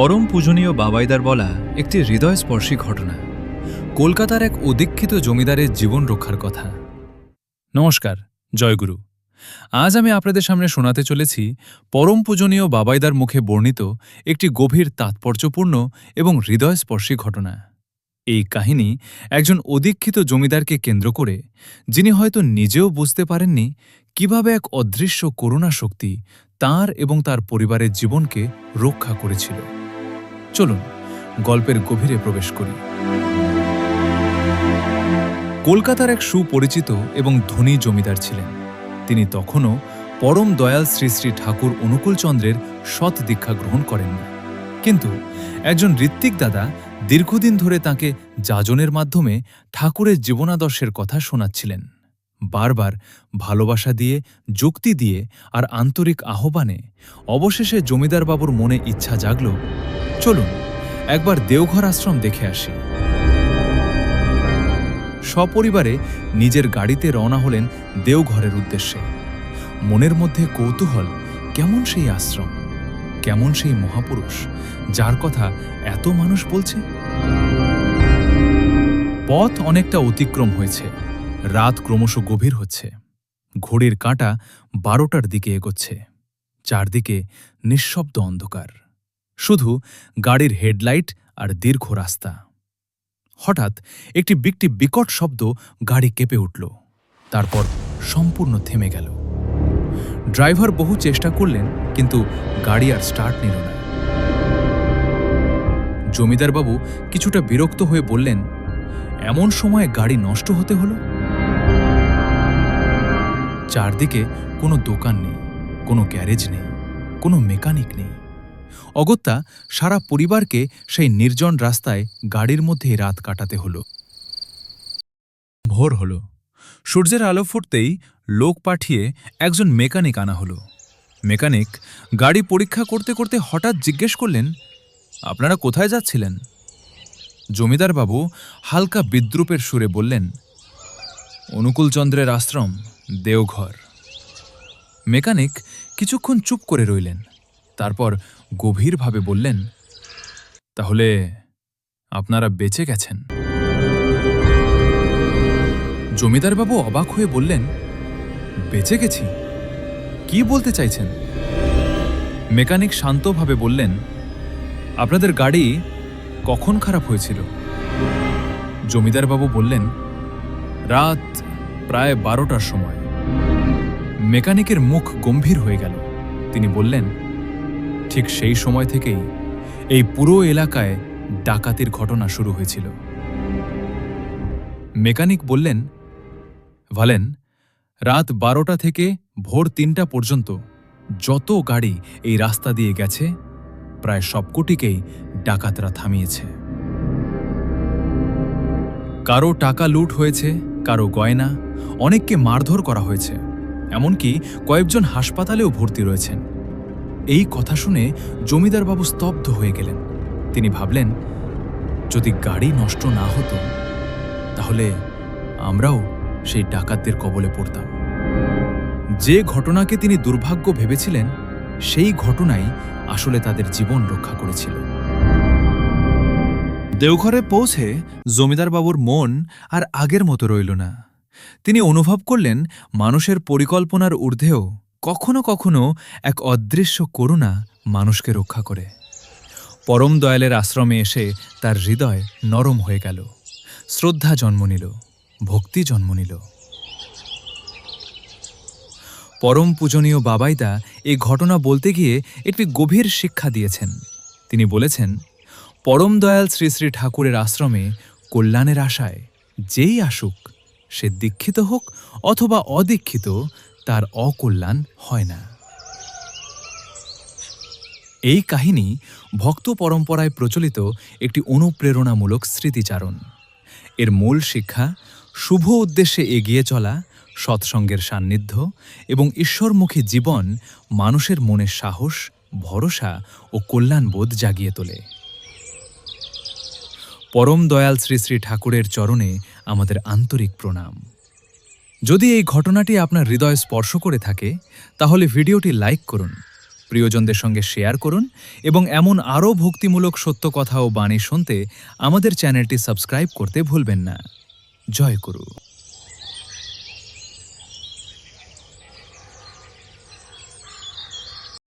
পরম পূজনীয় বাবাইদার বলা একটি হৃদয়স্পর্শী ঘটনা, কলকাতার এক অদীক্ষিত জমিদারের জীবন রক্ষার কথা। নমস্কার, জয়গুরু। আজ আমি আপনাদের সামনে শোনাতে চলেছি পরম পূজনীয় বাবাইদার মুখে বর্ণিত একটি গভীর তাৎপর্যপূর্ণ এবং হৃদয়স্পর্শী ঘটনা। এই কাহিনী একজন অদীক্ষিত জমিদারকে কেন্দ্র করে, যিনি হয়তো নিজেও বুঝতে পারেননি কিভাবে এক অদৃশ্য করুণা শক্তি তাঁর এবং তার পরিবারের জীবনকে রক্ষা করেছিল। চলুন গল্পের গভীরে প্রবেশ করি। কলকাতার এক সুপরিচিত এবং ধনী জমিদার ছিলেন। তিনি তখনও পরম দয়াল শ্রী শ্রী ঠাকুর অনুকূলচন্দ্রের সৎ দীক্ষা গ্রহণ করেননি, কিন্তু একজন ঋত্বিক দাদা দীর্ঘদিন ধরে তাঁকে যাজনের মাধ্যমে ঠাকুরের জীবনাদর্শের কথা শোনাচ্ছিলেন। বারবার ভালোবাসা দিয়ে, যুক্তি দিয়ে আর আন্তরিক আহ্বানে অবশেষে জমিদারবাবুর মনে ইচ্ছা জাগল, চলুন একবার দেওঘর আশ্রম দেখে আসি। সপরিবারে নিজের গাড়িতে রওনা হলেন দেওঘরের উদ্দেশ্যে। মনের মধ্যে কৌতূহল, কেমন সেই আশ্রম, কেমন সেই মহাপুরুষ যার কথা এত মানুষ বলছে। পথ অনেকটা অতিক্রম হয়েছে, রাত ক্রমশ গভীর হচ্ছে। ঘড়ির কাঁটা 12টার দিকে এগোচ্ছে। চারদিকে নিঃশব্দ অন্ধকার, শুধু গাড়ির হেডলাইট আর দীর্ঘ রাস্তা। হঠাৎ একটি বিকট শব্দ গাড়ি কেঁপে উঠল, তারপর সম্পূর্ণ থেমে গেল। ড্রাইভার বহু চেষ্টা করলেন, কিন্তু গাড়ি আর স্টার্ট নিল না। জমিদারবাবু কিছুটা বিরক্ত হয়ে বললেন, এমন সময় গাড়ি নষ্ট হতে হলো। চারদিকে কোনো দোকান নেই, কোনো গ্যারেজ নেই, কোনো মেকানিক নেই। অগত্যা সারা পরিবারকে সেই নির্জন রাস্তায় গাড়ির মধ্যেই রাত কাটাতে হল। ভোর হল, সূর্যের আলো ফুটতেই লোক পাঠিয়ে একজন মেকানিক আনা হলো। মেকানিক গাড়ি পরীক্ষা করতে করতে হঠাৎ জিজ্ঞেস করলেন, আপনারা কোথায় যাচ্ছিলেন? জমিদারবাবু হালকা বিদ্রূপের সুরে বললেন, অনুকূলচন্দ্রের আশ্রম, দেওঘর। মেকানিক কিছুক্ষণ চুপ করে রইলেন, তারপর গভীরভাবে বললেন, তাহলে আপনারা বেঁচে গেছেন? জমিদারবাবু অবাক হয়ে বললেন, বেঁচে গেছি? কি বলতে চাইছেন? মেকানিক শান্তভাবে বললেন, আপনাদের গাড়ি কখন খারাপ হয়েছিল? জমিদারবাবু বললেন, রাত প্রায় 12টার সময়। মেকানিকের মুখ গম্ভীর হয়ে গেল। তিনি বললেন, ঠিক সেই সময় থেকেই এই পুরো এলাকায় ডাকাতির ঘটনা শুরু হয়েছিল। মেকানিক বললেন, ভালেন, রাত 12টা থেকে ভোর 3টা পর্যন্ত যত গাড়ি এই রাস্তা দিয়ে গেছে, প্রায় সবকটিকেই ডাকাতরা থামিয়েছে। কারো টাকা লুট হয়েছে, কারো গয়না, অনেককে মারধর করা হয়েছে, এমনকি কয়েকজন হাসপাতালেও ভর্তি রয়েছেন। এই কথা শুনে জমিদারবাবু স্তব্ধ হয়ে গেলেন। তিনি ভাবলেন, যদি গাড়ি নষ্ট না হতো তাহলে আমরাও সেই ডাকাতদের কবলে পড়তাম। যে ঘটনাকে তিনি দুর্ভাগ্য ভেবেছিলেন, সেই ঘটনাই আসলে তাদের জীবন রক্ষা করেছিল। দেওঘরে পৌঁছে জমিদারবাবুর মন আর আগের মতো রইল না। তিনি অনুভব করলেন, মানুষের পরিকল্পনার ঊর্ধ্বেও কখনো কখনো এক অদৃশ্য করুণা মানুষকে রক্ষা করে। পরম দয়ালের আশ্রমে এসে তার হৃদয় নরম হয়ে গেল, শ্রদ্ধা জন্ম নিল, ভক্তি জন্ম নিল। পরম পূজনীয় বাবাইদা এই ঘটনা বলতে গিয়ে একটি গভীর শিক্ষা দিয়েছেন। তিনি বলেছেন, পরম দয়াল শ্রী শ্রী ঠাকুরের আশ্রমে কল্যাণের আশায় যেই আসুক, সে দীক্ষিত হোক অথবা অদীক্ষিত, তার অকল্যাণ হয় না। এই কাহিনী ভক্ত পরম্পরায় প্রচলিত একটি অনুপ্রেরণামূলক স্মৃতিচারণ। এর মূল শিক্ষা, শুভ উদ্দেশ্যে এগিয়ে চলা, সৎসঙ্গের সান্নিধ্য এবং ঈশ্বরমুখী জীবন মানুষের মনে সাহস, ভরসা ও কল্যাণবোধ জাগিয়ে তোলে। পরম দয়াল শ্রী শ্রী ঠাকুরের চরণে আমাদের আন্তরিক প্রণাম। যদি এই ঘটনাটি আপনার হৃদয় স্পর্শ করে থাকে, তাহলে ভিডিওটি লাইক করুন, প্রিয়জনদের সঙ্গে শেয়ার করুন এবং এমন আরও ভক্তিমূলক সত্য কথা ও বাণী শুনতে আমাদের চ্যানেলটি সাবস্ক্রাইব করতে ভুলবেন না। জয় গুরু।